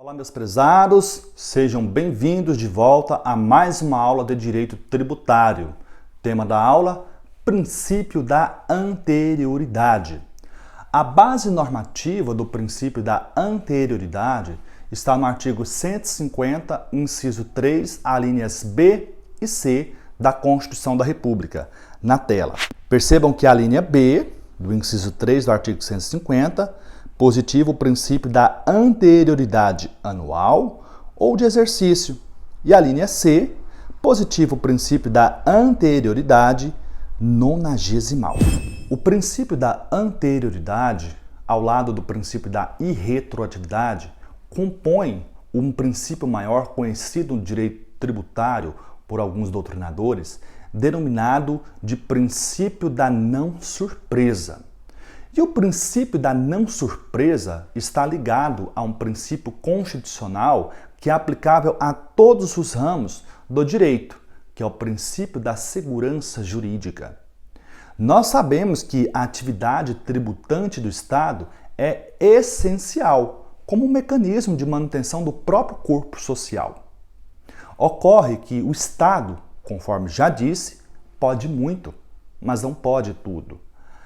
Olá, meus prezados, sejam bem-vindos de volta a mais uma aula de Direito Tributário. Tema da aula: Princípio da Anterioridade. A base normativa do princípio da anterioridade está no artigo 150, inciso 3, alíneas B e C da Constituição da República, na tela. Percebam que a linha B, do inciso 3 do artigo 150, positivo o princípio da anterioridade anual ou de exercício. E a linha C, positivo o princípio da anterioridade nonagesimal. O princípio da anterioridade, ao lado do princípio da irretroatividade, compõe um princípio maior conhecido no direito tributário por alguns doutrinadores, denominado de princípio da não surpresa. E o princípio da não surpresa está ligado a um princípio constitucional que é aplicável a todos os ramos do direito, que é o princípio da segurança jurídica. Nós sabemos que a atividade tributante do Estado é essencial como um mecanismo de manutenção do próprio corpo social. Ocorre que o Estado, conforme já disse, pode muito, mas não pode tudo.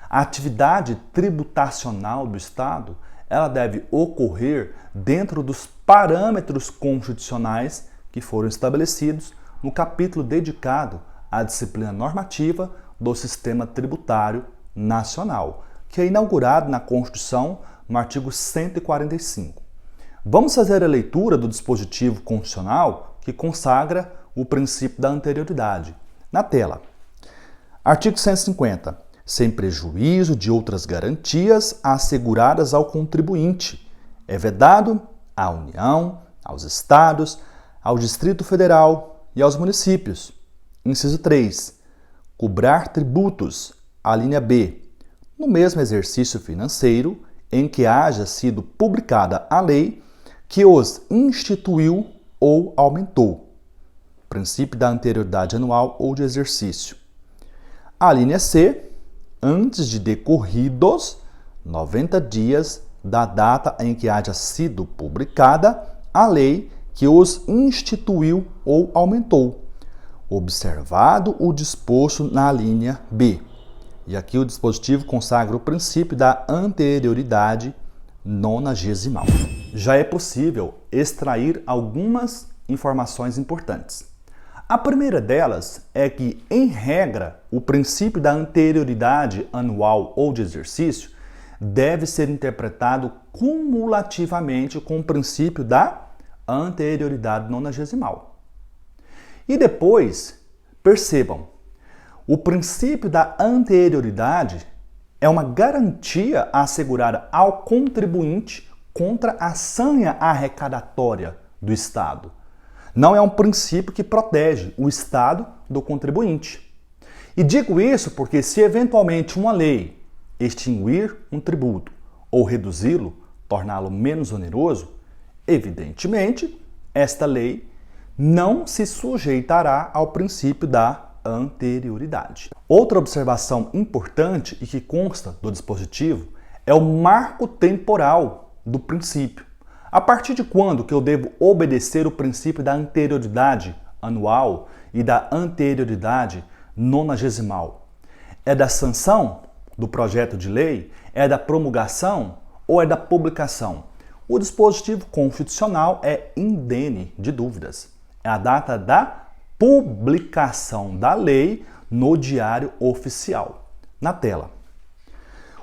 A atividade tributacional do Estado, ela deve ocorrer dentro dos parâmetros constitucionais que foram estabelecidos no capítulo dedicado à disciplina normativa do Sistema Tributário Nacional, que é inaugurado na Constituição no artigo 145. Vamos fazer a leitura do dispositivo constitucional que consagra o princípio da anterioridade. Na tela. Artigo 150. Sem prejuízo de outras garantias asseguradas ao contribuinte. É vedado à União, aos Estados, ao Distrito Federal e aos municípios. Inciso 3. Cobrar tributos, a linha B, no mesmo exercício financeiro em que haja sido publicada a lei que os instituiu ou aumentou. Princípio da anterioridade anual ou de exercício. A linha C, antes de decorridos 90 dias da data em que haja sido publicada a lei que os instituiu ou aumentou, observado o disposto na linha B. E aqui o dispositivo consagra o princípio da anterioridade nonagesimal. Já é possível extrair algumas informações importantes. A primeira delas é que, em regra, o princípio da anterioridade anual ou de exercício deve ser interpretado cumulativamente com o princípio da anterioridade nonagesimal. E depois, percebam, o princípio da anterioridade é uma garantia assegurada ao contribuinte contra a sanha arrecadatória do Estado. Não é um princípio que protege o Estado do contribuinte. E digo isso porque se eventualmente uma lei extinguir um tributo ou reduzi-lo, torná-lo menos oneroso, evidentemente, esta lei não se sujeitará ao princípio da anterioridade. Outra observação importante e que consta do dispositivo é o marco temporal do princípio. A partir de quando que eu devo obedecer o princípio da anterioridade anual e da anterioridade nonagesimal? É da sanção do projeto de lei? É da promulgação ou é da publicação? O dispositivo constitucional é indene de dúvidas. É a data da publicação da lei no Diário Oficial. Na tela.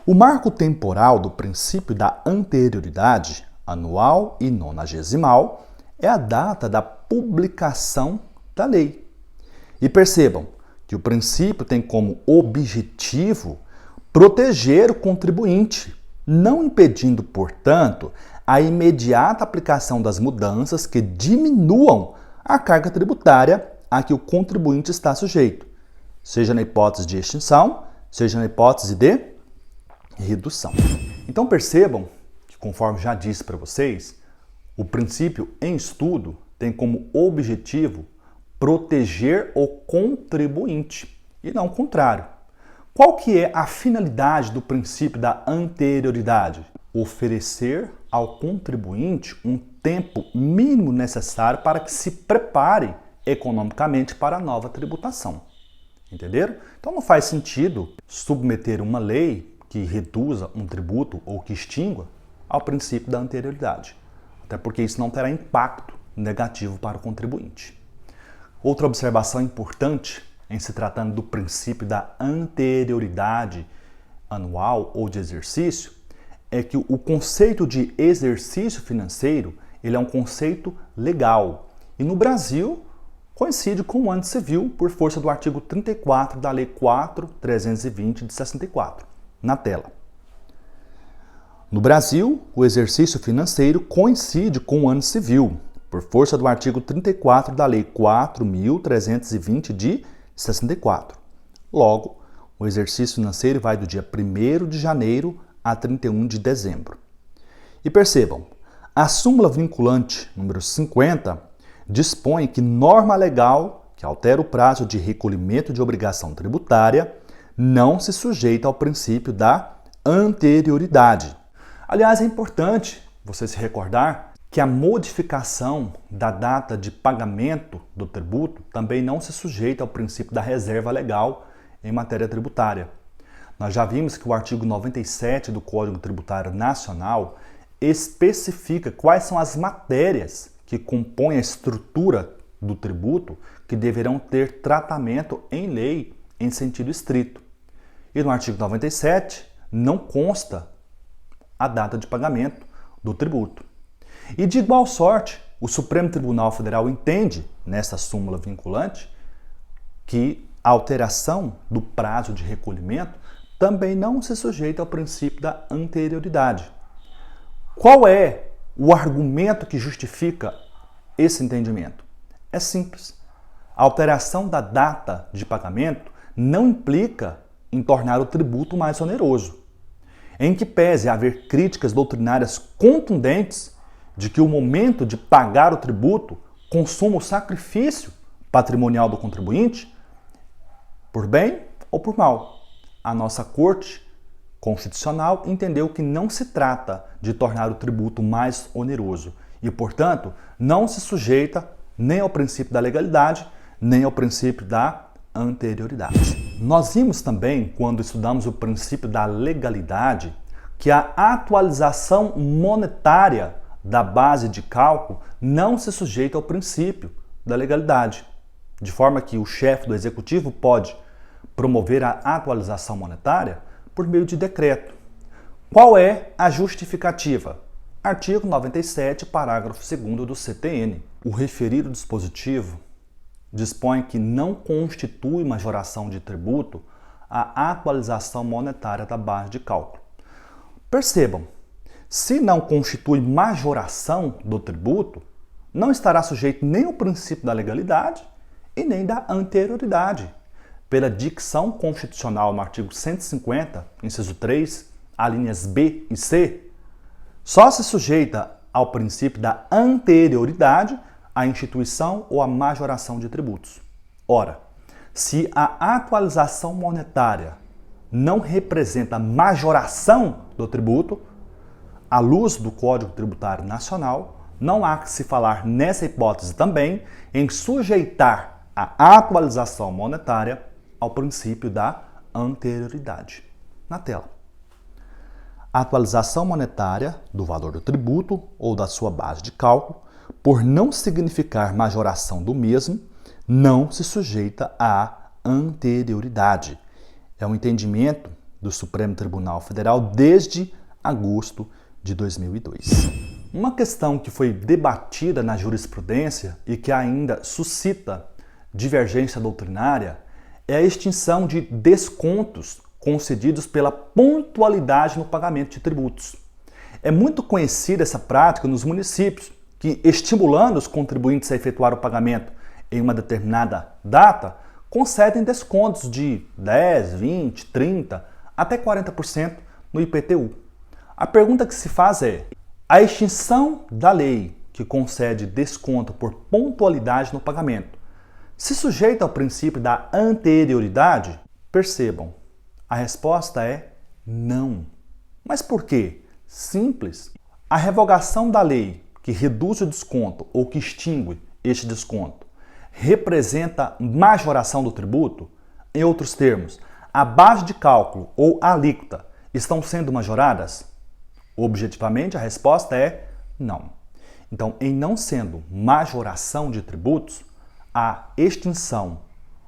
O marco temporal do princípio da anterioridade anual e nonagesimal é a data da publicação da lei. E percebam que o princípio tem como objetivo proteger o contribuinte, não impedindo, portanto, a imediata aplicação das mudanças que diminuam a carga tributária a que o contribuinte está sujeito, seja na hipótese de extinção, seja na hipótese de redução. Então percebam, conforme já disse para vocês, o princípio em estudo tem como objetivo proteger o contribuinte e não o contrário. Qual que é a finalidade do princípio da anterioridade? Oferecer ao contribuinte um tempo mínimo necessário para que se prepare economicamente para a nova tributação. Entenderam? Então não faz sentido submeter uma lei que reduza um tributo ou que extingua ao princípio da anterioridade. Até porque isso não terá impacto negativo para o contribuinte. Outra observação importante em se tratando do princípio da anterioridade anual ou de exercício é que o conceito de exercício financeiro ele é um conceito legal. E no Brasil coincide com o ano civil por força do artigo 34 da Lei 4.320 de 64. Na tela. No Brasil, o exercício financeiro coincide com o ano civil, por força do artigo 34 da Lei 4.320 de 64. Logo, o exercício financeiro vai do dia 1º de janeiro a 31 de dezembro. E percebam, a súmula vinculante número 50 dispõe que norma legal que altera o prazo de recolhimento de obrigação tributária não se sujeita ao princípio da anterioridade. Aliás, é importante você se recordar que a modificação da data de pagamento do tributo também não se sujeita ao princípio da reserva legal em matéria tributária. Nós já vimos que o artigo 97 do Código Tributário Nacional especifica quais são as matérias que compõem a estrutura do tributo que deverão ter tratamento em lei em sentido estrito. E no artigo 97 não consta a data de pagamento do tributo. E de igual sorte, o Supremo Tribunal Federal entende, nessa súmula vinculante, que a alteração do prazo de recolhimento também não se sujeita ao princípio da anterioridade. Qual é o argumento que justifica esse entendimento? É simples. A alteração da data de pagamento não implica em tornar o tributo mais oneroso. Em que pese haver críticas doutrinárias contundentes de que o momento de pagar o tributo consuma o sacrifício patrimonial do contribuinte, por bem ou por mal, a nossa Corte Constitucional entendeu que não se trata de tornar o tributo mais oneroso e, portanto, não se sujeita nem ao princípio da legalidade, nem ao princípio da anterioridade. Nós vimos também, quando estudamos o princípio da legalidade, que a atualização monetária da base de cálculo não se sujeita ao princípio da legalidade, de forma que o chefe do executivo pode promover a atualização monetária por meio de decreto. Qual é a justificativa? Artigo 97, parágrafo 2º do CTN. O referido dispositivo dispõe que não constitui majoração de tributo a atualização monetária da base de cálculo. Percebam, se não constitui majoração do tributo, não estará sujeito nem ao princípio da legalidade e nem da anterioridade, pela dicção constitucional no artigo 150, inciso 3, alíneas B e C, só se sujeita ao princípio da anterioridade a instituição ou a majoração de tributos. Ora, se a atualização monetária não representa majoração do tributo, à luz do Código Tributário Nacional, não há que se falar nessa hipótese também em sujeitar a atualização monetária ao princípio da anterioridade. Na tela. A atualização monetária do valor do tributo ou da sua base de cálculo, por não significar majoração do mesmo, não se sujeita à anterioridade. É um entendimento do Supremo Tribunal Federal desde agosto de 2002. Uma questão que foi debatida na jurisprudência e que ainda suscita divergência doutrinária é a extinção de descontos concedidos pela pontualidade no pagamento de tributos. É muito conhecida essa prática nos municípios, que, estimulando os contribuintes a efetuar o pagamento em uma determinada data, concedem descontos de 10, 20, 30, até 40% no IPTU. A pergunta que se faz é: a extinção da lei que concede desconto por pontualidade no pagamento se sujeita ao princípio da anterioridade? Percebam, a resposta é não. Mas por quê? Simples. A revogação da lei que reduz o desconto ou que extingue este desconto representa majoração do tributo? Em outros termos, a base de cálculo ou a alíquota estão sendo majoradas? Objetivamente, a resposta é não. Então, em não sendo majoração de tributos, a extinção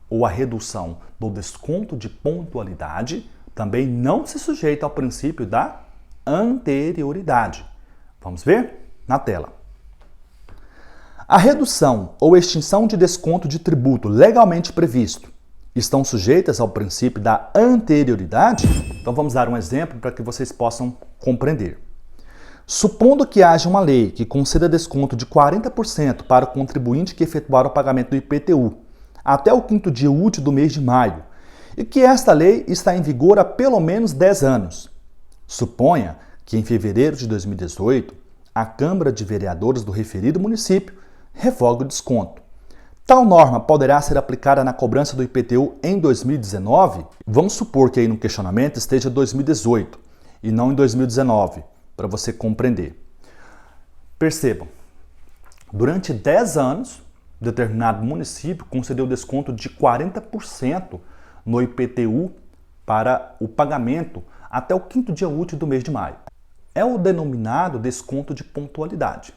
ou a redução do desconto de pontualidade também não se sujeita ao princípio da anterioridade. Vamos ver na tela. A redução ou extinção de desconto de tributo legalmente previsto estão sujeitas ao princípio da anterioridade? Então vamos dar um exemplo para que vocês possam compreender. Supondo que haja uma lei que conceda desconto de 40% para o contribuinte que efetuar o pagamento do IPTU até o 5º dia útil do mês de maio, e que esta lei está em vigor há pelo menos 10 anos. Suponha que em fevereiro de 2018, a Câmara de Vereadores do referido município revogue o desconto. Tal norma poderá ser aplicada na cobrança do IPTU em 2019? Vamos supor que aí no questionamento esteja 2018 e não em 2019, para você compreender. Percebam, durante 10 anos, determinado município concedeu desconto de 40% no IPTU para o pagamento até o 5º dia útil do mês de maio. É o denominado desconto de pontualidade.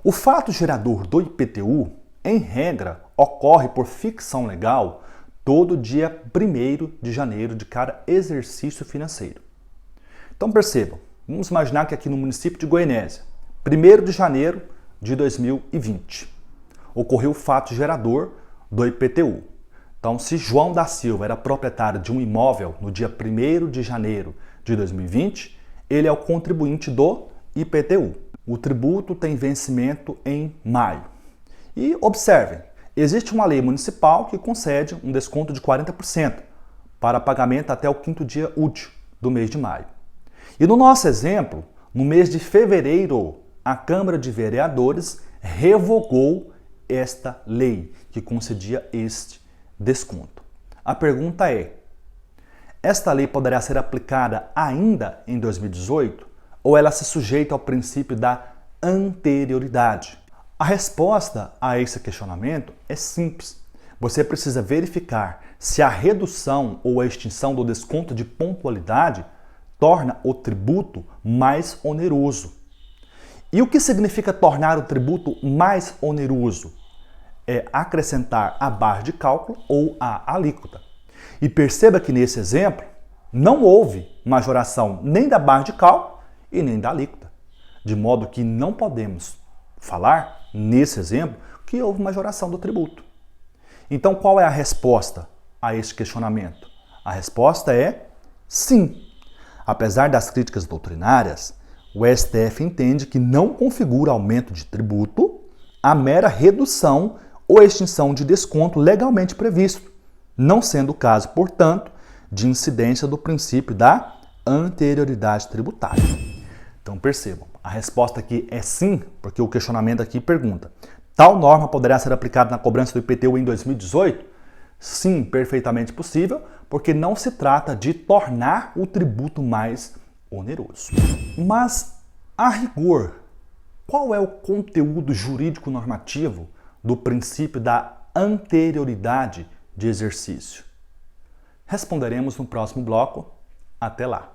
O fato gerador do IPTU, em regra, ocorre por ficção legal todo dia 1º de janeiro de cada exercício financeiro. Então percebam, vamos imaginar que aqui no município de Goianésia, 1º de janeiro de 2020, ocorreu o fato gerador do IPTU. Então, se João da Silva era proprietário de um imóvel no dia 1º de janeiro de 2020, ele é o contribuinte do IPTU. O tributo tem vencimento em maio. E observem, existe uma lei municipal que concede um desconto de 40% para pagamento até o 5º dia útil do mês de maio. E no nosso exemplo, no mês de fevereiro, a Câmara de Vereadores revogou esta lei que concedia este desconto. A pergunta é: esta lei poderá ser aplicada ainda em 2018 ou ela se sujeita ao princípio da anterioridade? A resposta a esse questionamento é simples. Você precisa verificar se a redução ou a extinção do desconto de pontualidade torna o tributo mais oneroso. E o que significa tornar o tributo mais oneroso? É acrescentar a base de cálculo ou a alíquota. E perceba que nesse exemplo não houve majoração nem da base de cálculo e nem da alíquota. De modo que não podemos falar, nesse exemplo, que houve majoração do tributo. Então qual é a resposta a este questionamento? A resposta é sim. Apesar das críticas doutrinárias, o STF entende que não configura aumento de tributo a mera redução ou extinção de desconto legalmente previsto, não sendo o caso, portanto, de incidência do princípio da anterioridade tributária. Então percebam, a resposta aqui é sim, porque o questionamento aqui pergunta: tal norma poderá ser aplicada na cobrança do IPTU em 2018? Sim, perfeitamente possível, porque não se trata de tornar o tributo mais oneroso. Mas, a rigor, qual é o conteúdo jurídico normativo do princípio da anterioridade de exercício? Responderemos no próximo bloco. Até lá!